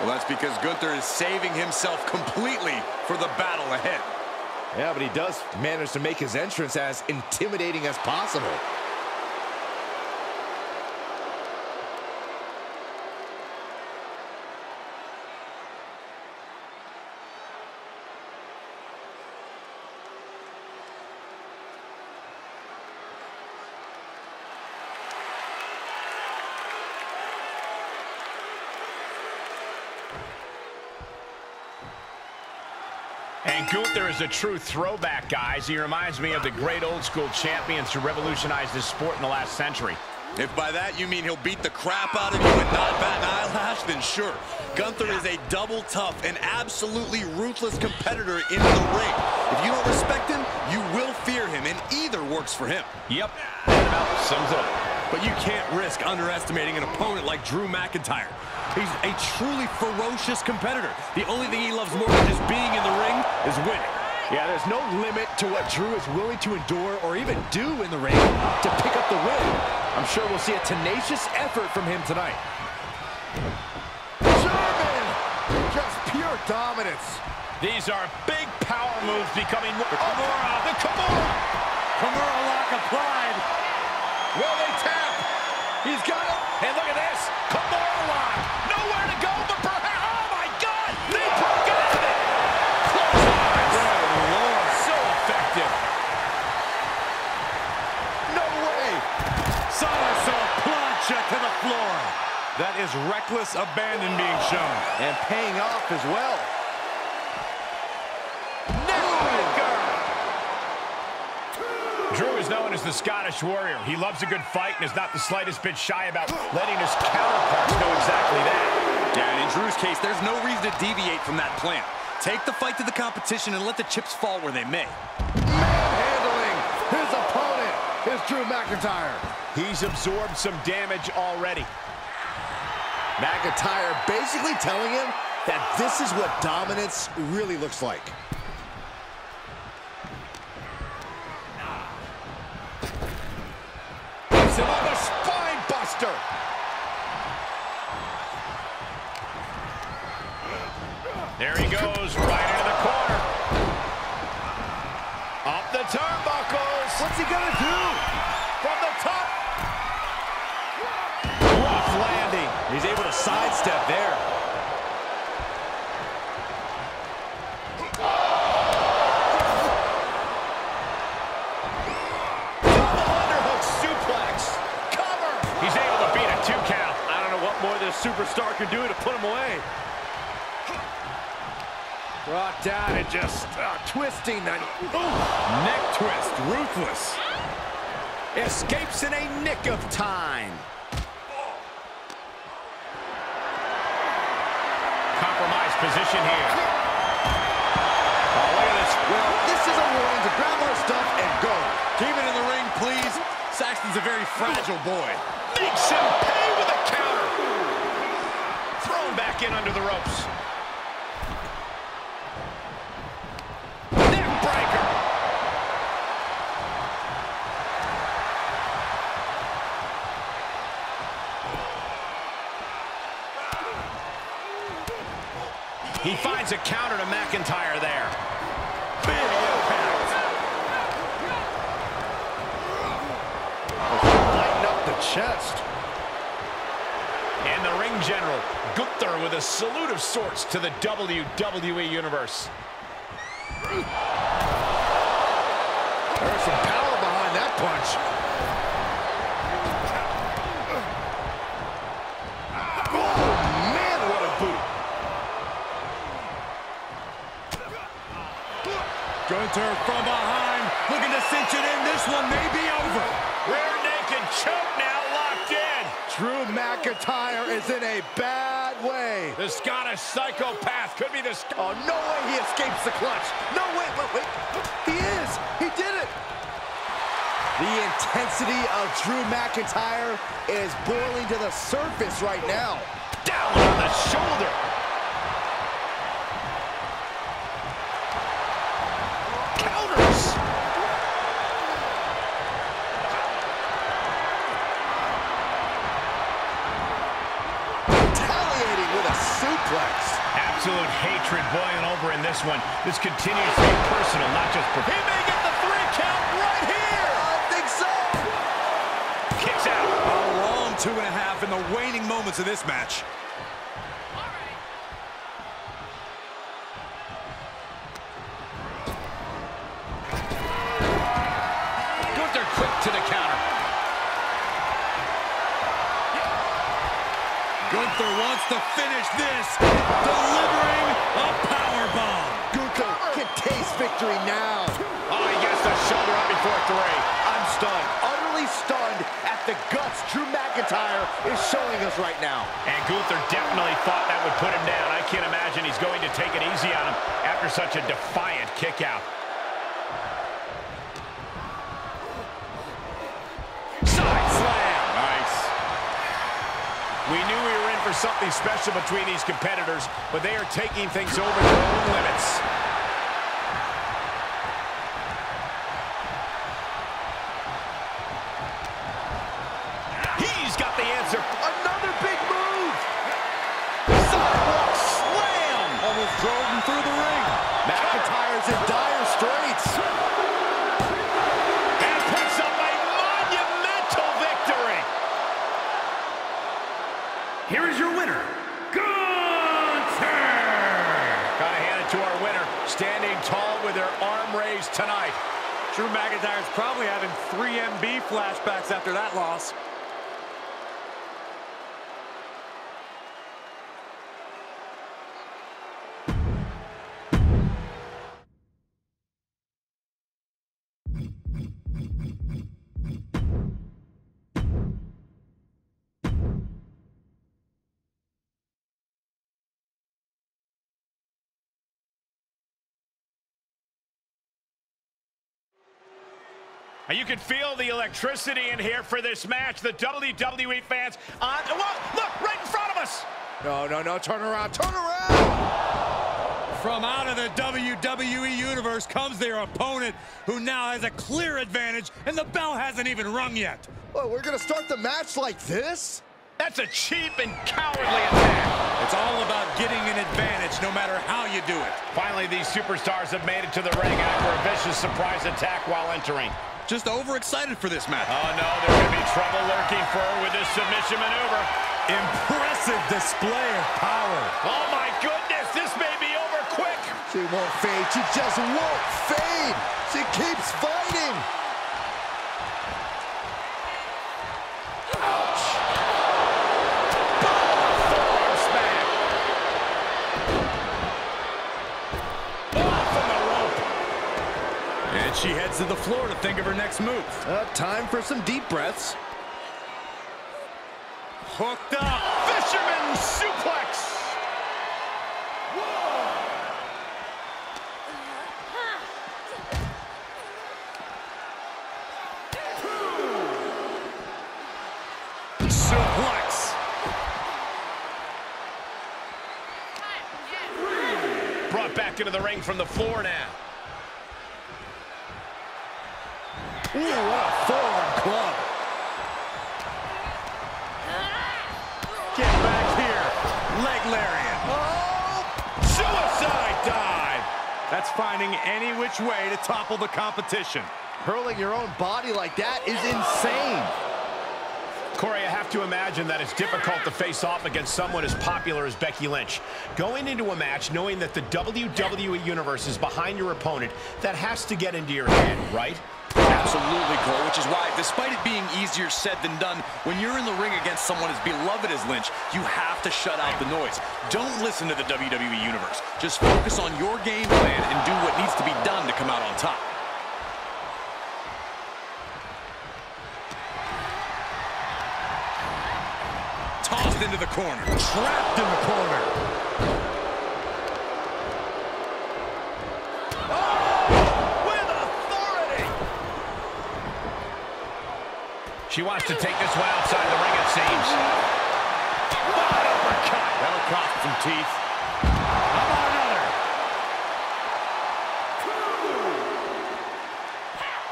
Well, that's because Gunther is saving himself completely for the battle ahead. Yeah, but he does manage to make his entrance as intimidating as possible. And Gunther is a true throwback, guys. He reminds me of the great old-school champions who revolutionized this sport in the last century. If by that you mean he'll beat the crap out of you and not bat an eyelash, then sure. Gunther is a double tough and absolutely ruthless competitor in the ring. If you don't respect him, you will fear him, and either works for him. Yep, that about sums it up. But you can't risk underestimating an opponent like Drew McIntyre. He's a truly ferocious competitor. The only thing he loves more than just being in the ring is winning. Yeah, there's no limit to what Drew is willing to endure or even do in the ring to pick up the win. I'm sure we'll see a tenacious effort from him tonight. German! Just pure dominance. These are big power moves becoming... The Kimura! The Kimura! Kimura lock applied. Will they tap? He's got it. And look at this. Kimura lock. Nowhere to go but perhaps... Oh, my God! They broke out of it! Close eyes. Oh, Lord. So effective. No way! Somersault plancha to the floor. That is reckless abandon being shown. And paying off as well. Drew is known as the Scottish Warrior. He loves a good fight and is not the slightest bit shy about letting his counterparts know exactly that. Yeah, and in Drew's case, there's no reason to deviate from that plan. Take the fight to the competition and let the chips fall where they may. Manhandling his opponent is Drew McIntyre. He's absorbed some damage already. McIntyre basically telling him that this is what dominance really looks like. Puts him on the spine buster. There he goes, right into the corner. Up the turnbuckles. What's he gonna do? From the top. Rough landing. He's able to sidestep there. Double underhook suplex. Cover. He's able to beat a 2 count. I don't know what more this superstar can do to put him away. Brought down and just twisting that. Neck twist, ruthless. Escapes in a nick of time. Compromised position here. Oh, look at this. Well, this is a warning to grab our stuff and go. Keep it in the ring, please. Saxton's a very fragile boy. Makes him pay with a counter. Thrown back in under the ropes. Neck breaker. He finds a counter to McIntyre there. Big impact. Lighten up the chest. And the ring general, Gunther, with a salute of sorts to the WWE Universe. There's some power behind that punch. Oh, man, what a boot. Gunther from behind, looking to cinch it in. This one may be over. Where choke now locked in. Drew McIntyre is in a bad way. The Scottish psychopath could be the... Oh, no way he escapes the clutch. No way, wait. He is. He did it. The intensity of Drew McIntyre is boiling to the surface right now. Down on the shoulder. Counters. Retaliating with a suplex. Absolute hatred boiling over in this one. This continues to be personal, not just professional. He may get the 3 count right here. I think so. Kicks out. A long 2.5 in the waning moments of this match. Gunther quick to the counter. Gunther wants to finish this, delivering a powerbomb. Gunther can taste victory now. Oh, he gets the shoulder up before 3. I'm stunned, utterly stunned at the guts Drew McIntyre is showing us right now. And Gunther definitely thought that would put him down. I can't imagine he's going to take it easy on him after such a defiant kick out. Side slam. Nice. We knew we were in for something special between these competitors, but they are taking things over their own limits. He's got the answer. Another big move. Sidewalk slam. Almost drove him through the ring. McIntyre's in dire straits. And picks up a monumental victory. Here is your winner, Gunther! Gotta hand it to our winner, standing tall with their arm raised tonight. Drew McIntyre's probably having 3MB flashbacks after that loss. And you can feel the electricity in here for this match. The WWE fans on... Whoa, look, right in front of us. No, turn around, turn around! From out of the WWE Universe comes their opponent, who now has a clear advantage, and the bell hasn't even rung yet. Well, we're gonna start the match like this? That's a cheap and cowardly attack. It's all about getting an advantage, no matter how you do it. Finally, these superstars have made it to the ring after a vicious surprise attack while entering. Just overexcited for this match. Oh, no, there's going to be trouble lurking for her with this submission maneuver. Impressive display of power. Oh, my goodness, this may be over quick. She won't fade, she just won't fade! She keeps fighting! Ouch! Forearm smack. Off from the rope. And she heads to the floor to think of her next move. Time for some deep breaths. Hooked up. Fisherman suplex. Suplex. Brought back into the ring from the floor now. Ooh, what a forearm club. Get back here. Leg lariat. Oh! Suicide dive. That's finding any which way to topple the competition. Hurling your own body like that is insane. Corey, I have to imagine that it's difficult to face off against someone as popular as Becky Lynch. Going into a match knowing that the WWE Universe is behind your opponent, that has to get into your head, right? Absolutely, Cole, which is why, despite it being easier said than done, when you're in the ring against someone as beloved as Lynch, you have to shut out the noise. Don't listen to the WWE Universe. Just focus on your game plan and do what needs to be done to come out on top. into the corner. Trapped in the corner. Oh, with authority. She wants to take this one outside the ring, it seems. What uppercut! That'll cost some teeth. How about another?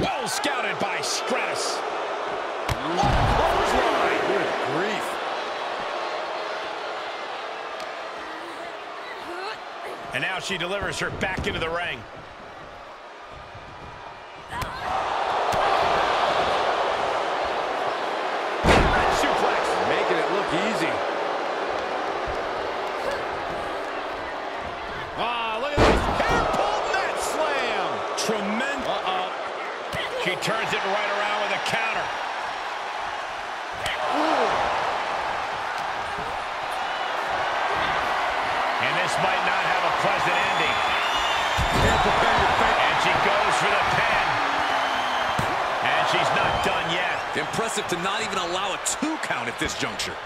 Well scouted by Stratus. What a clothesline. Good grief. And now she delivers her back into the ring. Suplex. Making it look easy. Look at this. Hair pull net slam. Tremendous. She turns it right around with a counter. And this might not have a pleasant ending. And she goes for the pin. And she's not done yet. Impressive to not even allow a 2 count at this juncture.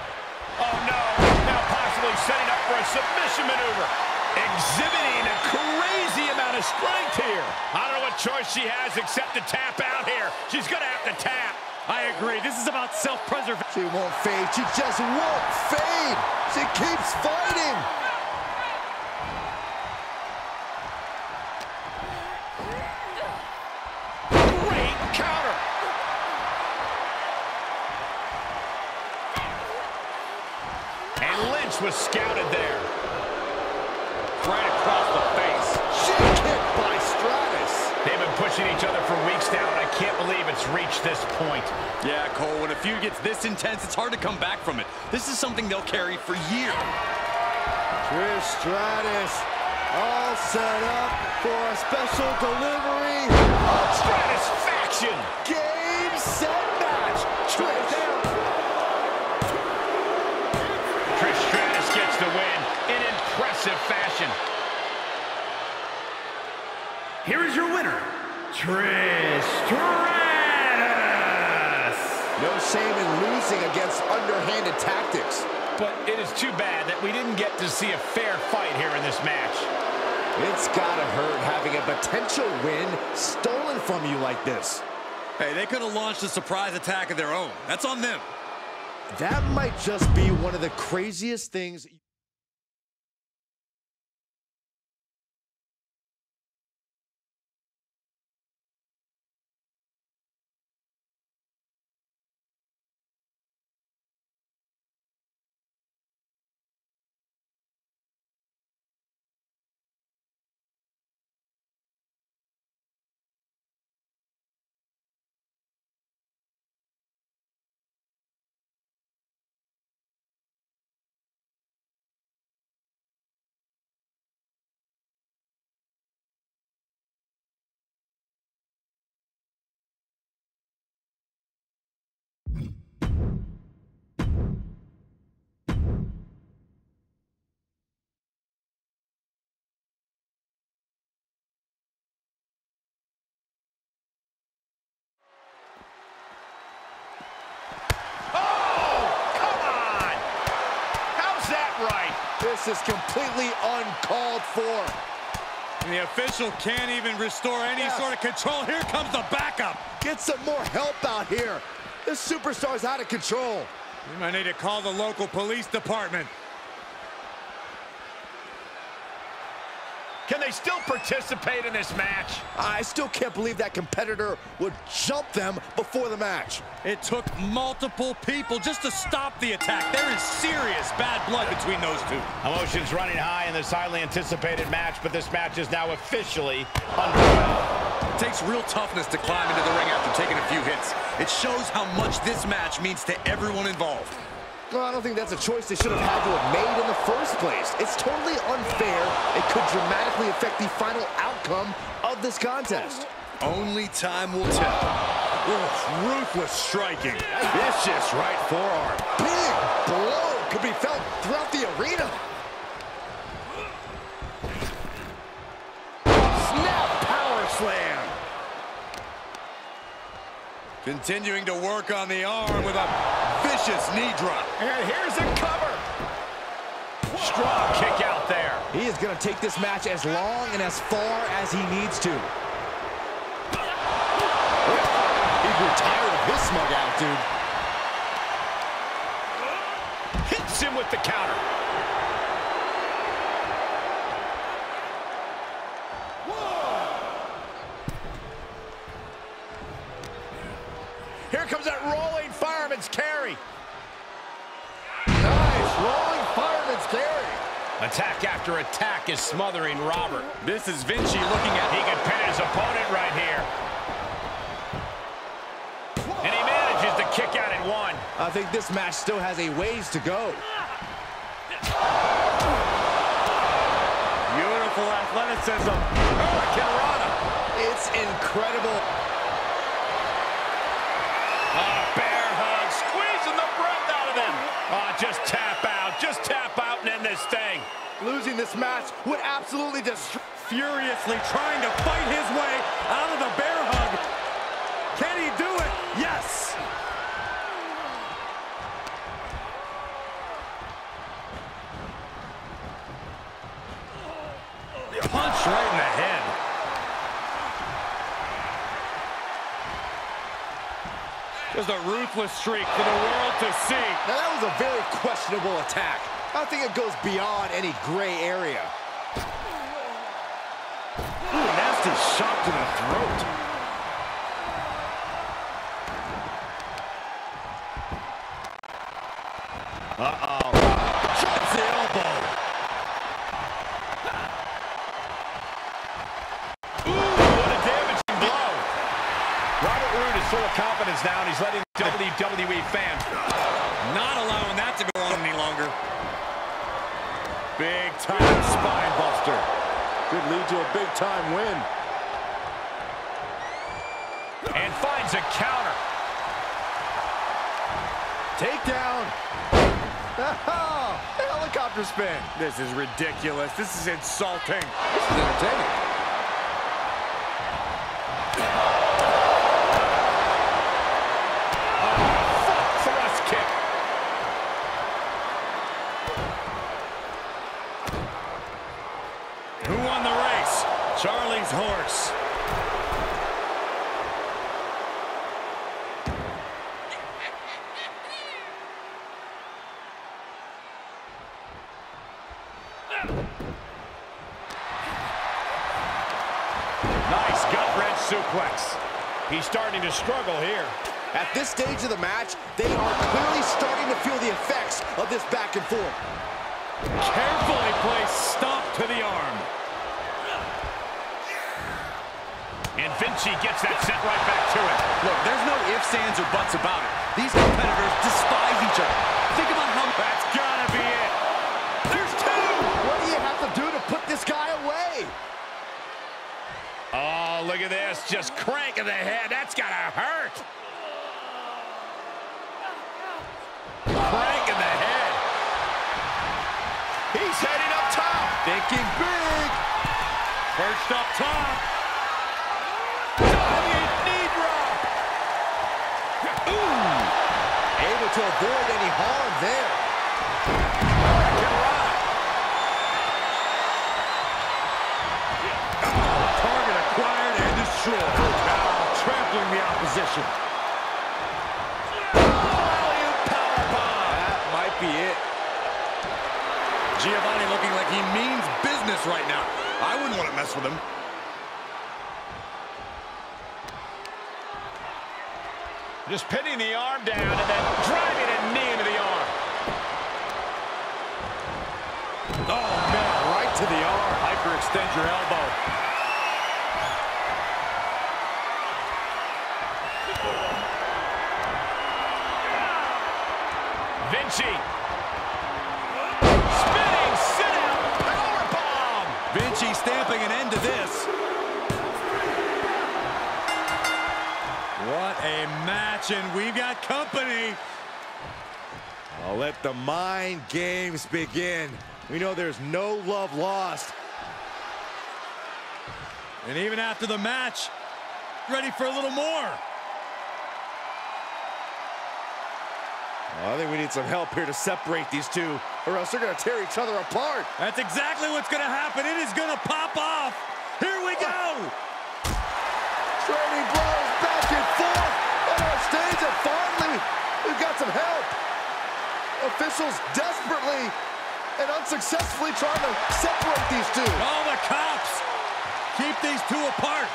Oh, no. Now possibly setting up for a submission maneuver. Exhibiting a crazy amount of strength here. I don't know what choice she has except to tap out here. She's going to have to tap. I agree. This is about self-preservation. She won't fade. She just won't fade. She keeps fighting. Great counter. And Lynch was scouted there. Right across the face. She kicked by Stratus. They've been pushing each other for weeks now, and I can't believe it's reached this point. Yeah, Cole, when a feud gets this intense, it's hard to come back from it. This is something they'll carry for years. Trish Stratus all set up for a special delivery. Stratus faction. Game, set, match. Trish. Trish Stratus gets the win in impressive fashion. Here is your winner, Trish Stratus. No shame in losing against underhanded tactics. But it is too bad that we didn't get to see a fair fight here in this match. It's gotta hurt having a potential win stolen from you like this. Hey, they could have launched a surprise attack of their own. That's on them. That might just be one of the craziest things. This is completely uncalled for. And the official can't even restore any sort of control. Here comes the backup. Get some more help out here. This superstar's out of control. We might need to call the local police department. Can they still participate in this match? I still can't believe that competitor would jump them before the match. It took multiple people just to stop the attack. There is serious bad blood between those two. Emotions running high in this highly anticipated match, but this match is now officially underway. It takes real toughness to climb into the ring after taking a few hits. It shows how much this match means to everyone involved. Well, I don't think that's a choice they should have had to have made in the first place. It's totally unfair. It could dramatically affect the final outcome of this contest. Only time will tell. Ruthless striking. Vicious right forearm. Big blow could be felt throughout the arena. Snap power slam. Continuing to work on the arm with a vicious knee drop. And here's a cover. Strong kick out there. He is going to take this match as long and as far as he needs to. He grew tired of his smug attitude. Hits him with the counter. Here comes that rolling fireman's carry. Nice rolling fireman's carry. Attack after attack is smothering Robert. This is Vinci looking at... He can pin his opponent right here. And he manages to kick out at one. I think this match still has a ways to go. Beautiful athleticism. Hurricanrana. It's incredible. Bear hug, squeezing the breath out of him. Just tap out and end this thing. Losing this match would absolutely destroy. Furiously trying to fight his way out of the bear hug. Can he do it? Yes. Punch right in the head. Just a ruthless streak for the world to see. Now that was a very questionable attack. I think it goes beyond any gray area. Ooh, nasty shot to the throat. Uh-oh. Drops the elbow. Ooh, what a damaging blow. Robert Roode is full of confidence now, and he's letting WWE fans Not allowing that to go on any longer. Big time spine buster. Could lead to a big time win. and finds a counter. Takedown. Oh, helicopter spin. This is ridiculous. This is insulting. This is entertaining. Thrust kick. Who won the race? Charlie's horse. Nice gut-wrench suplex. He's starting to struggle here. At this stage of the match, they are clearly starting to feel the effects of this back and forth. Carefully placed stomp to the arm. And Vinci gets that sent right back to him. Look, there's no ifs, ands, or buts about it. These competitors despise each other. Think about how... That's gotta be it. There's two! What do you have to do to put this guy away? Oh, look at this. Just cranking the head. That's gotta hurt. Cranking the head. He's heading up top. Thinking big. Perched up top. Diving knee drop. Ooh! Able to avoid any harm there. Target acquired and destroyed. Now trampling the opposition. That might be it. Giovanni looking like he means business right now. I wouldn't want to mess with him. Just pinning the arm down and then driving a knee into the arm. Oh, man, right to the arm. Hyperextend your elbow. Vinci. Spinning sit-out powerbomb. Vinci stamping an end to this. What a match, and we've got company. I'll let the mind games begin. We know there's no love lost. And even after the match, ready for a little more. Well, I think we need some help here to separate these two, or else they're going to tear each other apart. That's exactly what's going to happen. It is going to pop off. Here we go. Trading blows back and forth. Oh, stays it finally. We've got some help. Officials desperately and unsuccessfully trying to separate these two. Oh, the cops. Keep these two apart.